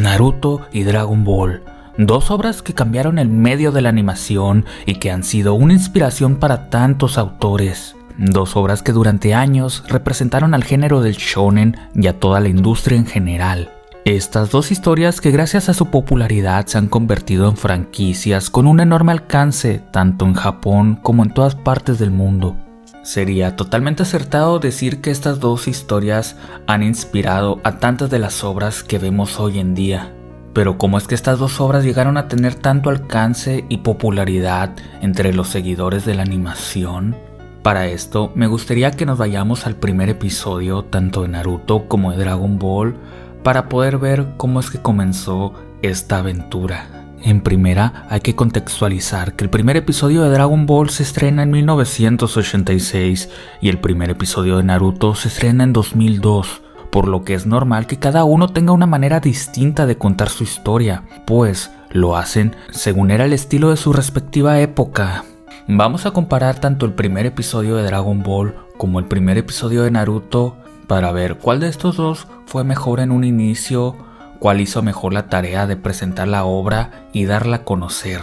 Naruto y Dragon Ball, dos obras que cambiaron el medio de la animación y que han sido una inspiración para tantos autores. Dos obras que durante años representaron al género del shonen y a toda la industria en general. Estas dos historias que gracias a su popularidad se han convertido en franquicias con un enorme alcance tanto en Japón como en todas partes del mundo. Sería totalmente acertado decir que estas dos historias han inspirado a tantas de las obras que vemos hoy en día. Pero ¿cómo es que estas dos obras llegaron a tener tanto alcance y popularidad entre los seguidores de la animación? Para esto me gustaría que nos vayamos al primer episodio tanto de Naruto como de Dragon Ball para poder ver cómo es que comenzó esta aventura. En primera, hay que contextualizar que el primer episodio de Dragon Ball se estrena en 1986 y el primer episodio de Naruto se estrena en 2002, por lo que es normal que cada uno tenga una manera distinta de contar su historia, pues lo hacen según era el estilo de su respectiva época. Vamos a comparar tanto el primer episodio de Dragon Ball como el primer episodio de Naruto para ver cuál de estos dos fue mejor en un inicio, cuál hizo mejor la tarea de presentar la obra y darla a conocer.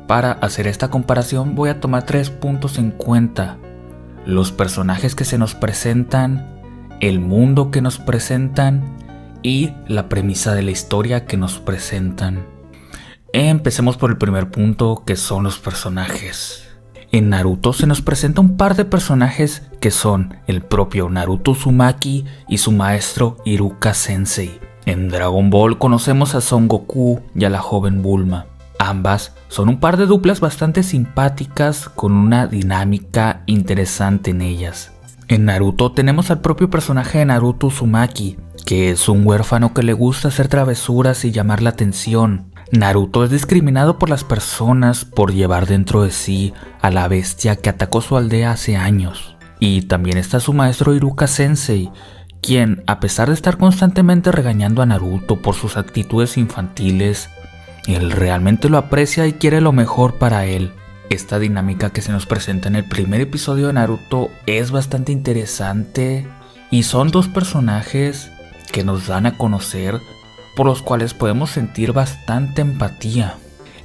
Para hacer esta comparación voy a tomar 3 puntos en cuenta: los personajes que se nos presentan, el mundo que nos presentan y la premisa de la historia que nos presentan. Empecemos por el primer punto, que son los personajes. En Naruto se nos presenta un par de personajes que son el propio Naruto Uzumaki y su maestro Iruka Sensei. En Dragon Ball conocemos a Son Goku y a la joven Bulma. Ambas son un par de duplas bastante simpáticas con una dinámica interesante en ellas. En Naruto tenemos al propio personaje de Naruto Uzumaki, que es un huérfano que le gusta hacer travesuras y llamar la atención. Naruto es discriminado por las personas por llevar dentro de sí a la bestia que atacó su aldea hace años. Y también está su maestro Iruka Sensei, quien, a pesar de estar constantemente regañando a Naruto por sus actitudes infantiles, él realmente lo aprecia y quiere lo mejor para él. Esta dinámica que se nos presenta en el primer episodio de Naruto es bastante interesante y son dos personajes que nos dan a conocer, por los cuales podemos sentir bastante empatía.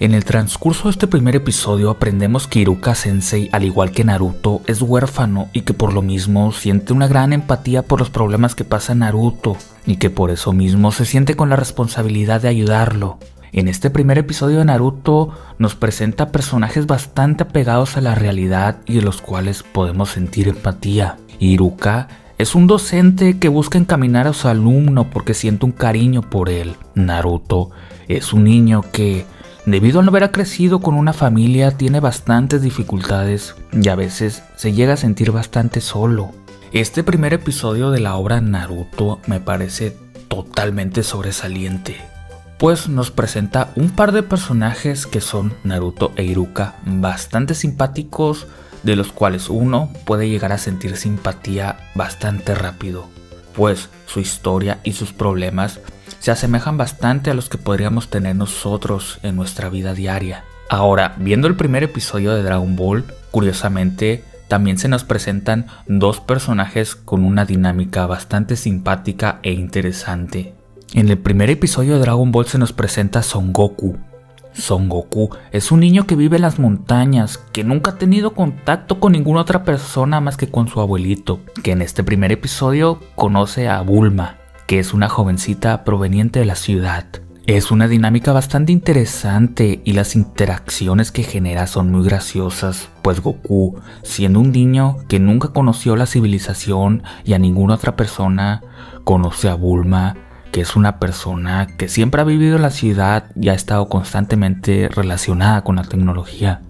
En el transcurso de este primer episodio aprendemos que Iruka Sensei, al igual que Naruto, es huérfano y que por lo mismo siente una gran empatía por los problemas que pasa Naruto y que por eso mismo se siente con la responsabilidad de ayudarlo. En este primer episodio de Naruto nos presenta personajes bastante apegados a la realidad y de los cuales podemos sentir empatía. Iruka es un docente que busca encaminar a su alumno porque siente un cariño por él. Naruto es un niño que, debido a no haber crecido con una familia, tiene bastantes dificultades y a veces se llega a sentir bastante solo. Este primer episodio de la obra Naruto me parece totalmente sobresaliente, pues nos presenta un par de personajes que son Naruto e Iruka bastante simpáticos, de los cuales uno puede llegar a sentir simpatía bastante rápido, pues su historia y sus problemas se asemejan bastante a los que podríamos tener nosotros en nuestra vida diaria. Ahora, viendo el primer episodio de Dragon Ball, curiosamente también se nos presentan dos personajes con una dinámica bastante simpática e interesante. En el primer episodio de Dragon Ball se nos presenta Son Goku. Son Goku es un niño que vive en las montañas, que nunca ha tenido contacto con ninguna otra persona más que con su abuelito, que en este primer episodio conoce a Bulma, que es una jovencita proveniente de la ciudad. Es una dinámica bastante interesante y las interacciones que genera son muy graciosas, pues Goku, siendo un niño que nunca conoció la civilización y a ninguna otra persona, conoce a Bulma, que es una persona que siempre ha vivido en la ciudad y ha estado constantemente relacionada con la tecnología.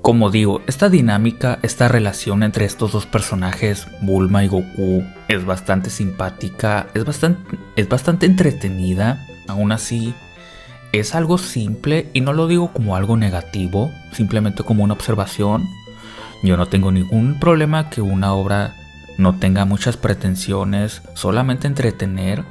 Como digo, esta dinámica, esta relación entre estos dos personajes, Bulma y Goku, es bastante simpática, es bastante entretenida. Aún así, es algo simple y no lo digo como algo negativo, simplemente como una observación. Yo no tengo ningún problema que una obra no tenga muchas pretensiones, solamente entretener,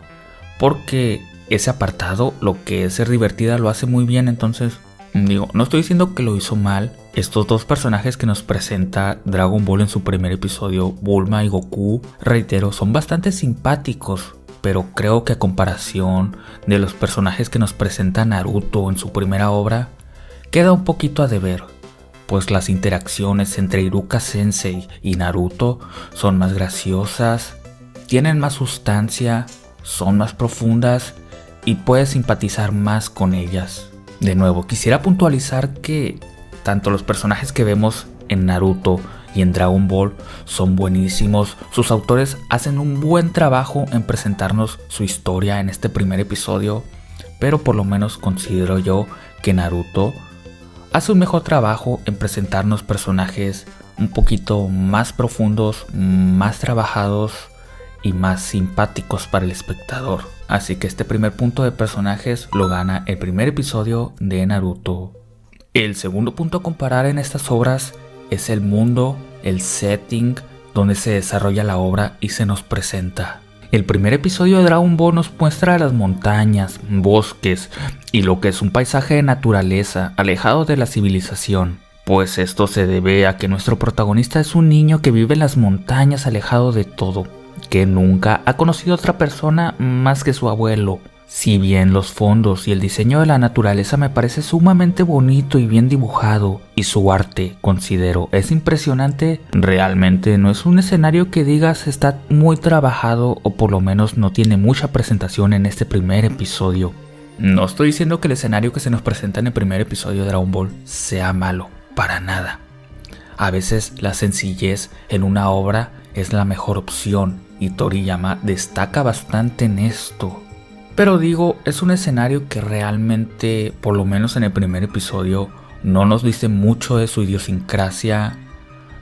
porque ese apartado, lo que es ser divertida, lo hace muy bien. Entonces, no estoy diciendo que lo hizo mal. Estos dos personajes que nos presenta Dragon Ball en su primer episodio, Bulma y Goku, reitero, son bastante simpáticos, pero creo que a comparación de los personajes que nos presenta Naruto en su primera obra, queda un poquito a deber, pues las interacciones entre Iruka Sensei y Naruto son más graciosas, tienen más sustancia, son más profundas y puedes simpatizar más con ellas. De nuevo, quisiera puntualizar que tanto los personajes que vemos en Naruto y en Dragon Ball son buenísimos. Sus autores hacen un buen trabajo en presentarnos su historia en este primer episodio, pero por lo menos considero yo que Naruto hace un mejor trabajo en presentarnos personajes un poquito más profundos, más trabajados y más simpáticos para el espectador. Así que este primer punto de personajes lo gana el primer episodio de Naruto. El segundo punto a comparar en estas obras es el mundo, el setting donde se desarrolla la obra y se nos presenta. El primer episodio de Dragon Ball nos muestra las montañas, bosques y lo que es un paisaje de naturaleza alejado de la civilización. Pues esto se debe a que nuestro protagonista es un niño que vive en las montañas alejado de todo, que nunca ha conocido a otra persona más que su abuelo. Si bien los fondos y el diseño de la naturaleza me parece sumamente bonito y bien dibujado, y su arte, considero, es impresionante, realmente no es un escenario que digas está muy trabajado o por lo menos no tiene mucha presentación en este primer episodio. No estoy diciendo que el escenario que se nos presenta en el primer episodio de Dragon Ball sea malo, para nada. A veces la sencillez en una obra es la mejor opción y Toriyama destaca bastante en esto. Pero digo, es un escenario que realmente, por lo menos en el primer episodio, no nos dice mucho de su idiosincrasia,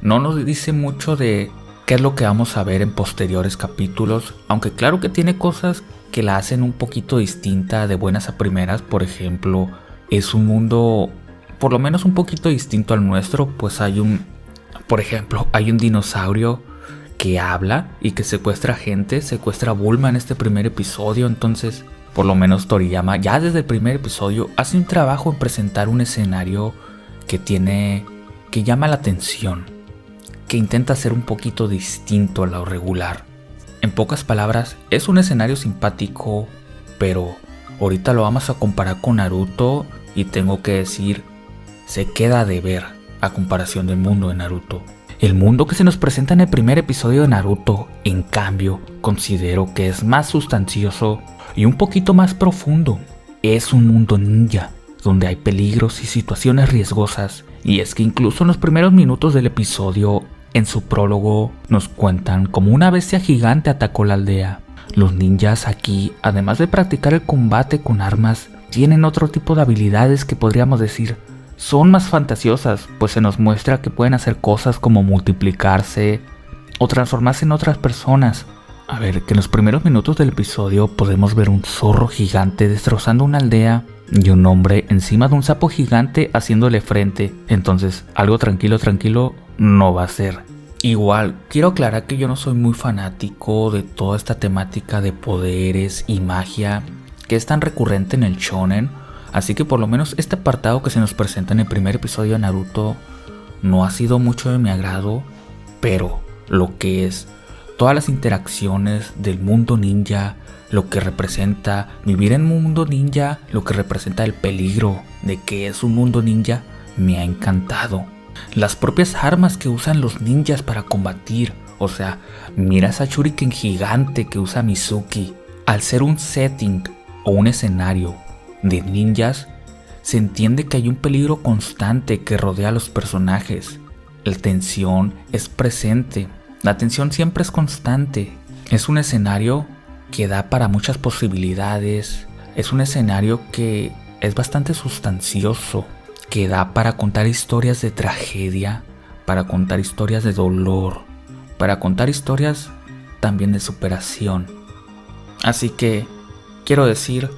no nos dice mucho de qué es lo que vamos a ver en posteriores capítulos, aunque claro que tiene cosas que la hacen un poquito distinta de buenas a primeras. Por ejemplo, es un mundo por lo menos un poquito distinto al nuestro, pues hay un dinosaurio que habla y que secuestra gente, secuestra a Bulma en este primer episodio. Entonces, por lo menos Toriyama ya desde el primer episodio hace un trabajo en presentar un escenario que llama la atención, que intenta ser un poquito distinto a lo regular. En pocas palabras, es un escenario simpático, pero ahorita lo vamos a comparar con Naruto y tengo que decir, se queda de ver a comparación del mundo de Naruto. El mundo que se nos presenta en el primer episodio de Naruto, en cambio, considero que es más sustancioso y un poquito más profundo. Es un mundo ninja, donde hay peligros y situaciones riesgosas, y es que incluso en los primeros minutos del episodio, en su prólogo, nos cuentan cómo una bestia gigante atacó la aldea. Los ninjas aquí, además de practicar el combate con armas, tienen otro tipo de habilidades que podríamos decir son más fantasiosas, pues se nos muestra que pueden hacer cosas como multiplicarse o transformarse en otras personas. A ver, que en los primeros minutos del episodio podemos ver un zorro gigante destrozando una aldea y un hombre encima de un sapo gigante haciéndole frente. Entonces, algo tranquilo no va a ser. Igual, quiero aclarar que yo no soy muy fanático de toda esta temática de poderes y magia que es tan recurrente en el shonen. Así que por lo menos este apartado que se nos presenta en el primer episodio de Naruto no ha sido mucho de mi agrado, pero lo que es todas las interacciones del mundo ninja, lo que representa vivir en un mundo ninja, lo que representa el peligro de que es un mundo ninja, me ha encantado. Las propias armas que usan los ninjas para combatir, o sea, mira esa shuriken gigante que usa Mizuki. Al ser un setting o un escenario de ninjas, se entiende que hay un peligro constante que rodea a los personajes. La tensión es presente, la tensión siempre es constante. Es un escenario que da para muchas posibilidades, es un escenario que es bastante sustancioso, que da para contar historias de tragedia, para contar historias de dolor, para contar historias también de superación. Así que, quiero decir,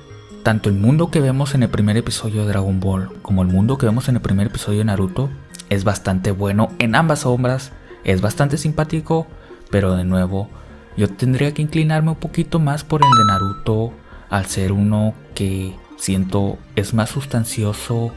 tanto el mundo que vemos en el primer episodio de Dragon Ball como el mundo que vemos en el primer episodio de Naruto es bastante bueno en ambas obras, es bastante simpático, pero de nuevo yo tendría que inclinarme un poquito más por el de Naruto, al ser uno que siento es más sustancioso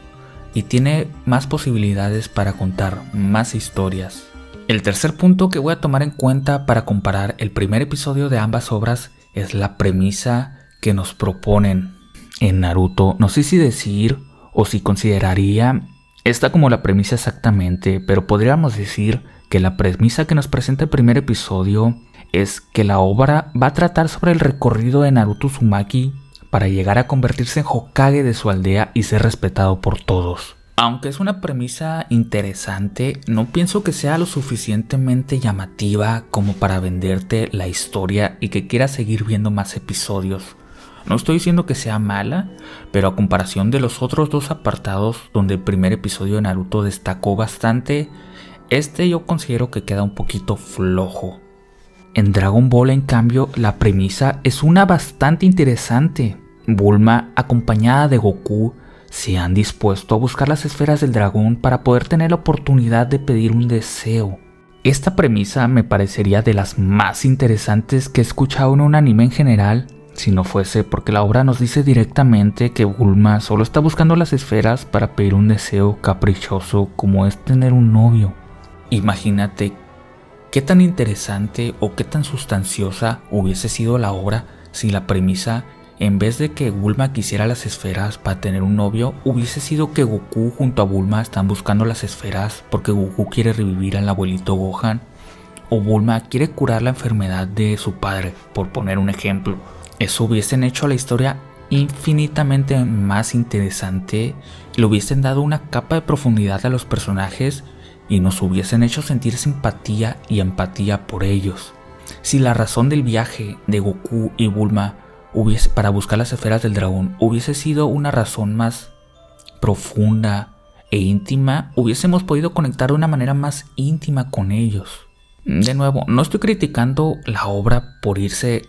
y tiene más posibilidades para contar más historias. El tercer punto que voy a tomar en cuenta para comparar el primer episodio de ambas obras es la premisa que nos proponen en Naruto. No sé si decir o si consideraría esta como la premisa exactamente, pero podríamos decir que la premisa que nos presenta el primer episodio es que la obra va a tratar sobre el recorrido de Naruto Uzumaki para llegar a convertirse en Hokage de su aldea y ser respetado por todos. Aunque es una premisa interesante, no pienso que sea lo suficientemente llamativa como para venderte la historia y que quieras seguir viendo más episodios. No estoy diciendo que sea mala, pero a comparación de los otros dos apartados donde el primer episodio de Naruto destacó bastante, yo considero que queda un poquito flojo. En Dragon Ball, en cambio, la premisa es una bastante interesante. Bulma, acompañada de Goku, se han dispuesto a buscar las esferas del dragón para poder tener la oportunidad de pedir un deseo. Esta premisa me parecería de las más interesantes que he escuchado en un anime en general, si no fuese porque la obra nos dice directamente que Bulma solo está buscando las esferas para pedir un deseo caprichoso como es tener un novio. Imagínate qué tan interesante o qué tan sustanciosa hubiese sido la obra si la premisa, en vez de que Bulma quisiera las esferas para tener un novio, hubiese sido que Goku junto a Bulma están buscando las esferas porque Goku quiere revivir al abuelito Gohan, o Bulma quiere curar la enfermedad de su padre, por poner un ejemplo. Eso hubiesen hecho la historia infinitamente más interesante, le hubiesen dado una capa de profundidad a los personajes y nos hubiesen hecho sentir simpatía y empatía por ellos. Si la razón del viaje de Goku y Bulma para buscar las esferas del dragón hubiese sido una razón más profunda e íntima, hubiésemos podido conectar de una manera más íntima con ellos. De nuevo, no estoy criticando la obra por irse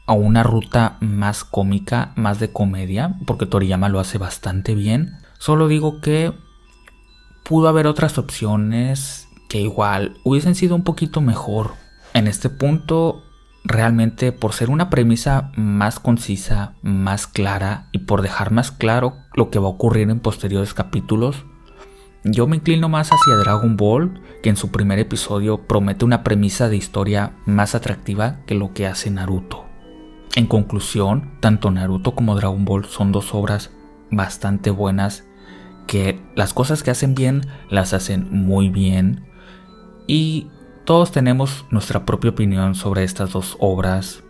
a una ruta más cómica, más de comedia, porque Toriyama lo hace bastante bien. Solo digo que pudo haber otras opciones que igual hubiesen sido un poquito mejor. En este punto, realmente por ser una premisa más concisa, más clara y por dejar más claro lo que va a ocurrir en posteriores capítulos, yo me inclino más hacia Dragon Ball, que en su primer episodio promete una premisa de historia más atractiva que lo que hace Naruto. En conclusión, tanto Naruto como Dragon Ball son dos obras bastante buenas, que las cosas que hacen bien las hacen muy bien, y todos tenemos nuestra propia opinión sobre estas dos obras.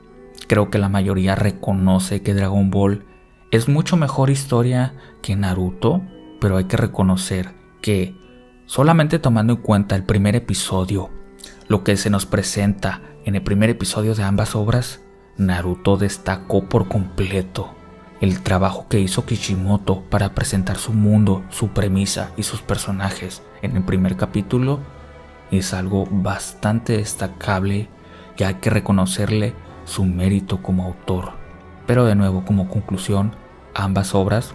Creo que la mayoría reconoce que Dragon Ball es mucho mejor historia que Naruto, pero hay que reconocer que solamente tomando en cuenta el primer episodio, lo que se nos presenta en el primer episodio de ambas obras, Naruto destacó por completo. El trabajo que hizo Kishimoto para presentar su mundo, su premisa y sus personajes en el primer capítulo es algo bastante destacable y hay que reconocerle su mérito como autor. Pero de nuevo, como conclusión, ambas obras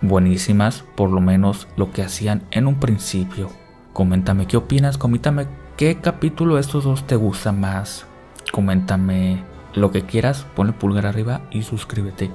buenísimas, por lo menos lo que hacían en un principio. Coméntame qué opinas, coméntame qué capítulo de estos dos te gusta más. Coméntame lo que quieras, ponle pulgar arriba y suscríbete.